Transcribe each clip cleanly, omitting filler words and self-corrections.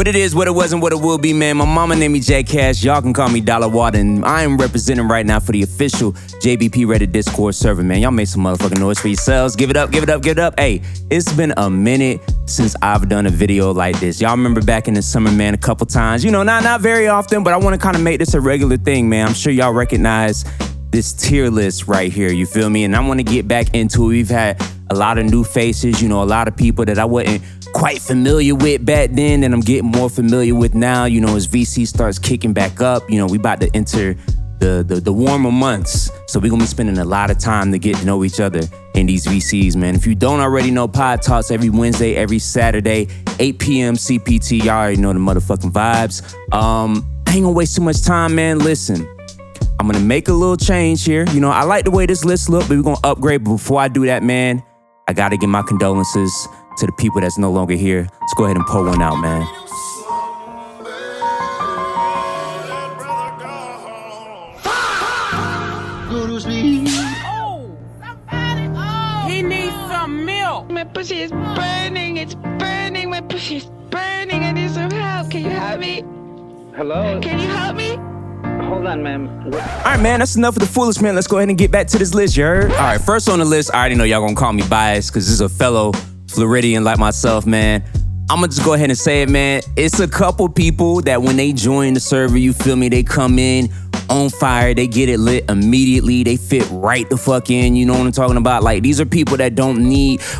What it is, what it was, and what it will be, man. My mama named me J Cash. Y'all can call me DOLLAWATER, and I am representing right now for the official JBP Reddit Discord server, man. Y'all make some motherfucking noise for yourselves. Give it up, give it up, give it up. Hey, it's been a minute since I've done a video like this. Y'all remember back in the summer, man, a couple times. You know, not very often, but I want to kind of make this a regular thing, man. I'm sure y'all recognize this tier list right here, you feel me? And I want to get back into it. We've had a lot of new faces, you know, a lot of people that I wasn't quite familiar with back then and I'm getting more familiar with now, you know, as VC starts kicking back up. You know, we about to enter the warmer months, so we're gonna be spending a lot of time to get to know each other in these VCs, man. If you don't already know, Pod Talks every Wednesday, every Saturday, 8 p.m. CPT. Y'all already know the motherfucking vibes. I ain't gonna waste too much time, man. Listen, I'm gonna make a little change here. You know, I like the way this list look, but we're gonna upgrade. But before I do that, man, I gotta give my condolences to the people that's no longer here. Let's go ahead and pull one out, man. Oh, somebody, he needs some milk. My pussy is burning, it's burning, my pussy is burning, I need some help. Can you help me? Hello? Can you help me? Hold on, ma'am. All right, man, that's enough of the foolish, man. Let's go ahead and get back to this list, you heard? All right, first on the list, I already know y'all gonna call me biased because this is a fellow Floridian like myself, man. I'm gonna just go ahead and say it, man. It's a couple people that when they join the server, you feel me, they come in on fire, they get it lit immediately, they fit right the fuck in, you know what I'm talking about? Like, these are people that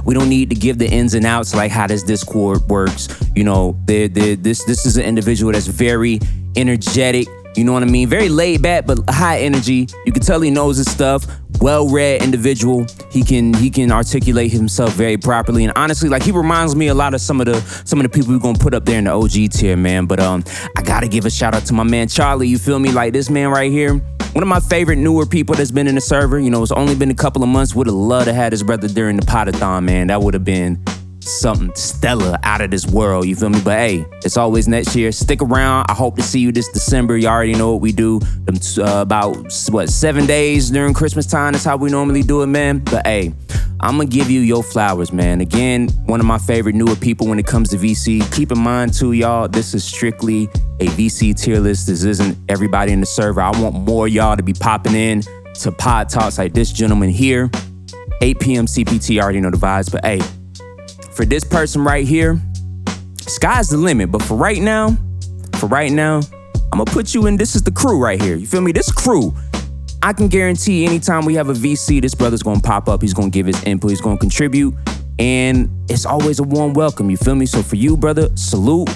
we don't need to give the ins and outs, like how this Discord works. You know, this is an individual that's very energetic, you know what I mean? Very laid back, but high energy. You can tell he knows his stuff. Well-read individual. He can articulate himself very properly. And honestly, like, he reminds me a lot of some of the people we're gonna put up there in the OG tier, man. But I gotta give a shout out to my man Charli. You feel me? Like, this man right here, one of my favorite newer people that's been in the server. You know, it's only been a couple of months. Would have loved to have his brother during the Potathon, man. That would have been something stellar, out of this world, you feel me? But hey, it's always next year. Stick around. I hope to see you this December. You already know what we do. About 7 days during Christmas time. That's how we normally do it, man. But hey, I'm gonna give you your flowers, man. Again, one of my favorite newer people when it comes to VC. Keep in mind too, y'all, this is strictly a VC tier list. This isn't everybody in the server. I want more y'all to be popping in to Pod Talks like this gentleman here. 8 p.m. CPT, already know the vibes. But hey, for this person right here, sky's the limit. But for right now, I'm gonna put you in. This is the crew right here. You feel me? This crew, I can guarantee anytime we have a VC, this brother's gonna pop up. He's gonna give his input. He's gonna contribute. And it's always a warm welcome. You feel me? So for you, brother, salute.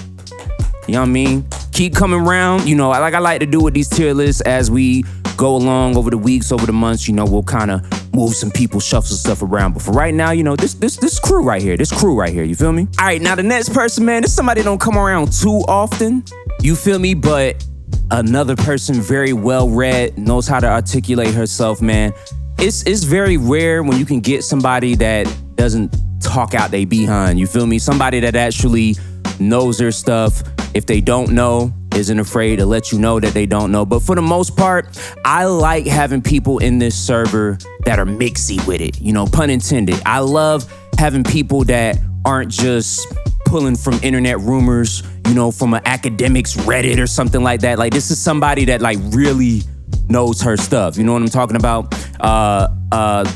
You know what I mean? Keep coming around. You know, like I like to do with these tier lists as we go along over the weeks, over the months, you know, we'll kind of move some people, shuffle some stuff around. But for right now, you know, this crew right here, you feel me? All right, now the next person, man, this somebody don't come around too often, you feel me? But another person, very well-read, knows how to articulate herself, man. It's very rare when you can get somebody that doesn't talk out they behind, you feel me? Somebody that actually knows their stuff. If they don't know, isn't afraid to let you know that they don't know. But for the most part, I like having people in this server that are mixy with it, you know, pun intended. I love having people that aren't just pulling from internet rumors, you know, from an academics Reddit or something like that. Like, this is somebody that like really knows her stuff. You know what I'm talking about? I'm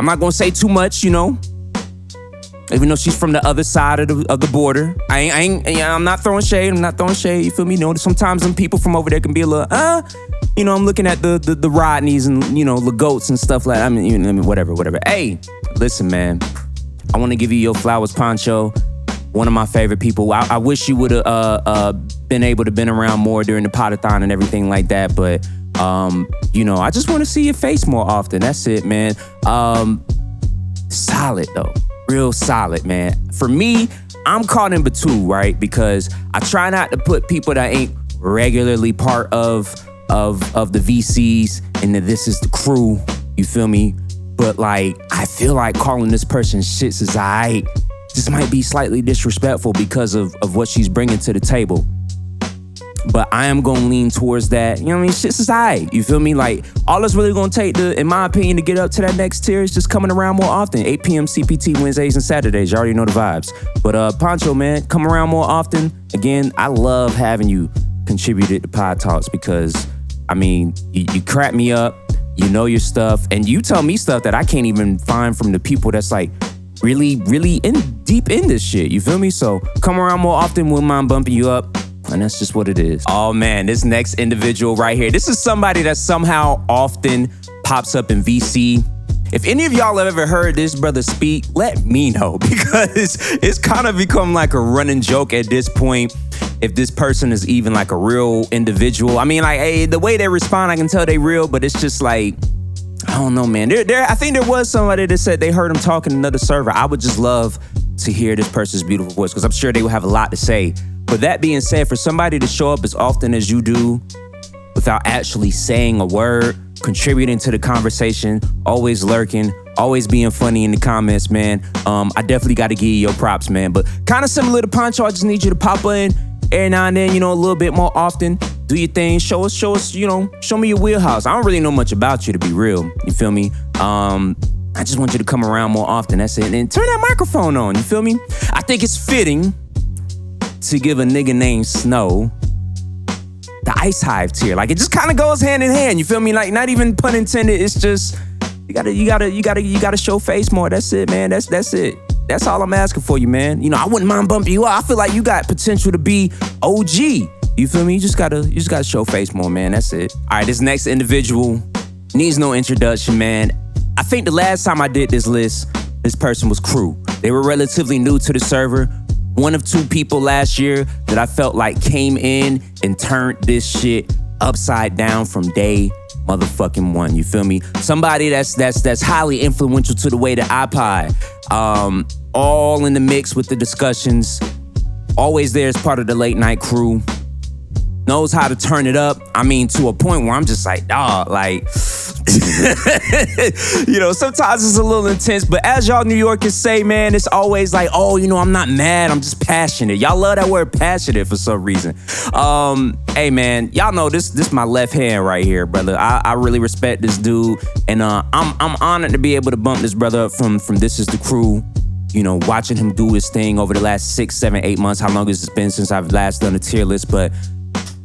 not gonna say too much, you know, even though she's from the other side of the border. I'm not throwing shade. You feel me? You know, sometimes some people from over there can be a little, you know, I'm looking at the Rodneys and, you know, the goats and stuff like that. I mean, whatever. Hey, listen, man. I want to give you your flowers, Poncho. One of my favorite people. I wish you would have been able to been around more during the Potathon and everything like that. But, you know, I just want to see your face more often. That's it, man. Solid, though. Real solid, man. For me, I'm caught in between, right? Because I try not to put people that ain't regularly part of the VCs and that this is the crew, you feel me? But like, I feel like calling this person shits is aight. This might be slightly disrespectful because of what she's bringing to the table. But I am gonna lean towards that. You know what I mean? Shit's is aight. You feel me? Like, all it's really gonna take, in my opinion, to get up to that next tier is just coming around more often. 8 p.m. CPT Wednesdays and Saturdays. You already know the vibes. But Poncho, man, come around more often. Again, I love having you contributed to Pod Talks because, I mean, you crack me up, you know your stuff, and you tell me stuff that I can't even find from the people that's like really, really deep in this shit. You feel me? So come around more often, wouldn't mind bumping you up. And that's just what it is. Oh man, this next individual right here, this is somebody that somehow often pops up in VC. If any of y'all have ever heard this brother speak, let me know, because it's kind of become like a running joke at this point. If this person is even like a real individual. I mean, like, hey, the way they respond, I can tell they real, but it's just like, I don't know, man. I think there was somebody that said they heard him talking in another server. I would just love to hear this person's beautiful voice, because I'm sure they will have a lot to say. But that being said, for somebody to show up as often as you do without actually saying a word, contributing to the conversation, always lurking, always being funny in the comments, man, I definitely got to give you your props, man. But kind of similar to Poncho, I just need you to pop in every now and then, you know, a little bit more often. Do your thing, show us, you know, show me your wheelhouse. I don't really know much about you, to be real. You feel me? I just want you to come around more often, that's it. And turn that microphone on, you feel me? I think it's fitting to give a nigga named Snow the Ice Hive tier. Like, it just kind of goes hand in hand, you feel me? Like, not even pun intended, it's just, you gotta show face more. That's it, man, that's it. That's all I'm asking for you, man. You know, I wouldn't mind bumping you up. I feel like you got potential to be OG. You feel me? You just gotta show face more, man. That's it. All right, this next individual needs no introduction, man. I think the last time I did this list, this person was Crew. They were relatively new to the server. One of two people last year that I felt like came in and turned this shit upside down from day motherfucking one. You feel me? Somebody that's highly influential to the way that I pie. All in the mix with the discussions. Always there as part of the late night crew. Knows how to turn it up. I mean, to a point where I'm just like, dawg, like, you know, sometimes it's a little intense, but as y'all New Yorkers say, man, it's always like, oh, you know, I'm not mad, I'm just passionate. Y'all love that word passionate for some reason. Hey, man, y'all know this my left hand right here, brother. I really respect this dude, and I'm honored to be able to bump this brother up from This Is The Crew. You know, watching him do his thing over the last 6, 7, 8 months. How long has it been since I've last done a tier list? But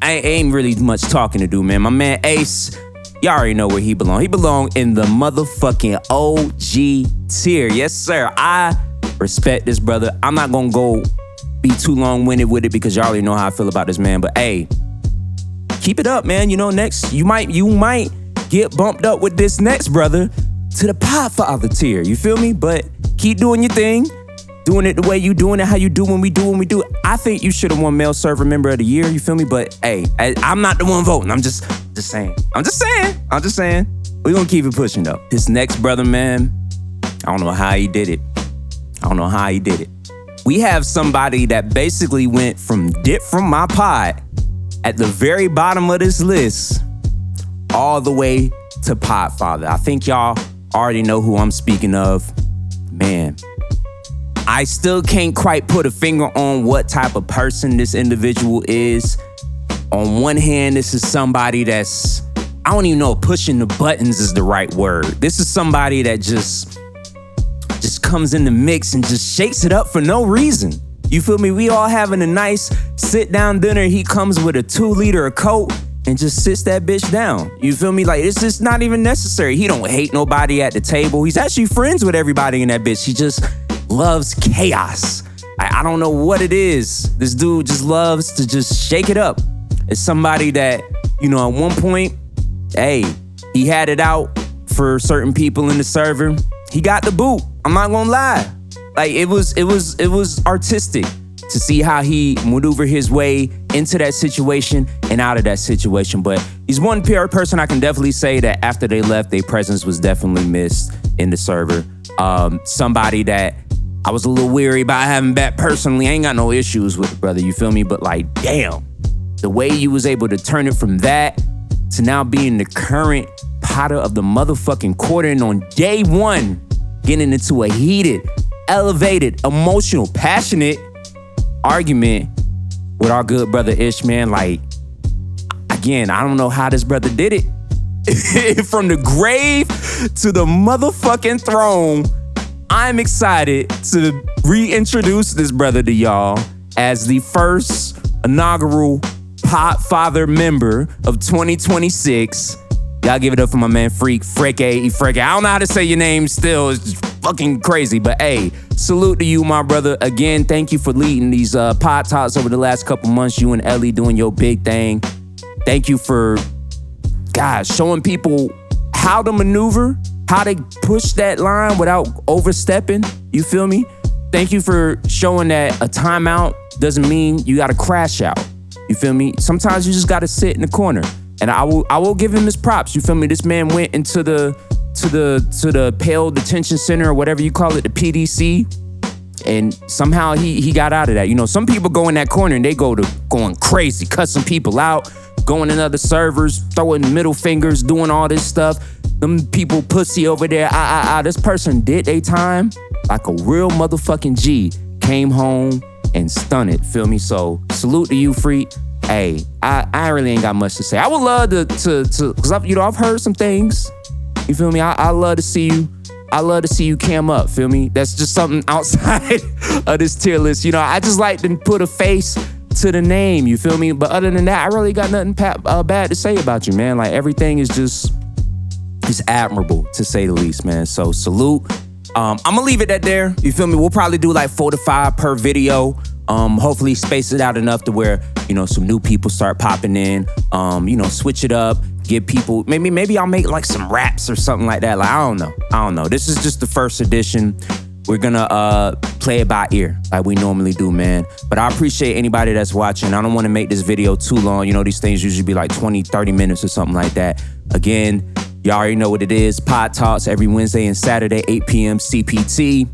I ain't really much talking to do, man. My man Ace, y'all already know where he belong. He belong in the motherfucking OG tier. Yes, sir. I respect this brother. I'm not gonna go be too long-winded with it because y'all already know how I feel about this man. But hey, keep it up, man. You know, next you might get bumped up with this next brother to the Podfather tier. You feel me? But keep doing your thing. Doing it the way you doing it, how you do when we do it. I think you should have won Male Server Member of the Year, you feel me? But hey, I'm not the one voting. I'm just saying. We're gonna keep it pushing though. This next brother, man, I don't know how he did it. We have somebody that basically went from dip from my pod at the very bottom of this list all the way to Podfather. I think y'all already know who I'm speaking of. Man, I still can't quite put a finger on what type of person this individual is. On one hand, this is somebody that's, I don't even know if pushing the buttons is the right word. This is somebody that just comes in the mix and just shakes it up for no reason. You feel me? We all having a nice sit-down dinner. He comes with a 2-liter of Coke and just sits that bitch down. You feel me? Like, it's just not even necessary. He don't hate nobody at the table. He's actually friends with everybody in that bitch. He just loves chaos. I don't know what it is. This dude just loves to just shake it up. It's somebody that, you know, at one point, hey, he had it out for certain people in the server. He got the boot. I'm not gonna lie. Like, it was artistic to see how he maneuvered his way into that situation and out of that situation. But he's one PR person I can definitely say that after they left, their presence was definitely missed in the server. Somebody that I was a little weary about having back personally. I ain't got no issues with the brother, you feel me? But like, damn, the way you was able to turn it from that to now being the current potter of the motherfucking quarter, and on day one, getting into a heated, elevated, emotional, passionate argument with our good brother Ish, man. Like, again, I don't know how this brother did it. From the grave to the motherfucking throne. I'm excited to reintroduce this brother to y'all as the first inaugural Podfather member of 2026. Y'all give it up for my man Freke. I don't know how to say your name still. It's just fucking crazy. But hey, salute to you, my brother. Again, thank you for leading these pod talks over the last couple months. You and Ellie doing your big thing. Thank you for, God, showing people how to maneuver, how to push that line without overstepping. You feel me? Thank you for showing that a timeout doesn't mean you gotta crash out. You feel me? Sometimes you just gotta sit in the corner. And I will give him his props. You feel me? This man went into the Pale Detention Center or whatever you call it, the PDC, and somehow he got out of that. You know, some people go in that corner and they go to going crazy, cussing people out, going in other servers, throwing middle fingers, doing all this stuff. Them people pussy over there. This person did their time like a real motherfucking G. Came home and stunted. Feel me? So salute to you, Freke. Hey, I really ain't got much to say. I would love to cause I've heard some things. You feel me? I love to see you. I love to see you cam up. Feel me? That's just something outside of this tier list. You know, I just like to put a face to the name. You feel me? But other than that, I really got nothing bad to say about you, man. Like everything is just admirable to say the least, man. So salute. I'm gonna leave it at there. You feel me? We'll probably do like 4 to 5 per video. Hopefully space it out enough to where, you know, some new people start popping in. You know, switch it up, give people, maybe I'll make like some raps or something like that. Like, I don't know. This is just the first edition. We're gonna play it by ear like we normally do, man. But I appreciate anybody that's watching. I don't wanna make this video too long. You know, these things usually be like 20, 30 minutes or something like that. Again, y'all already know what it is. Pod Talks every Wednesday and Saturday, 8 p.m. CPT.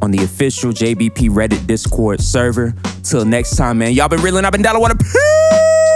On the official JBP Reddit Discord server. Till next time, man. Y'all been reeling up in DOLLAWATER. Peace!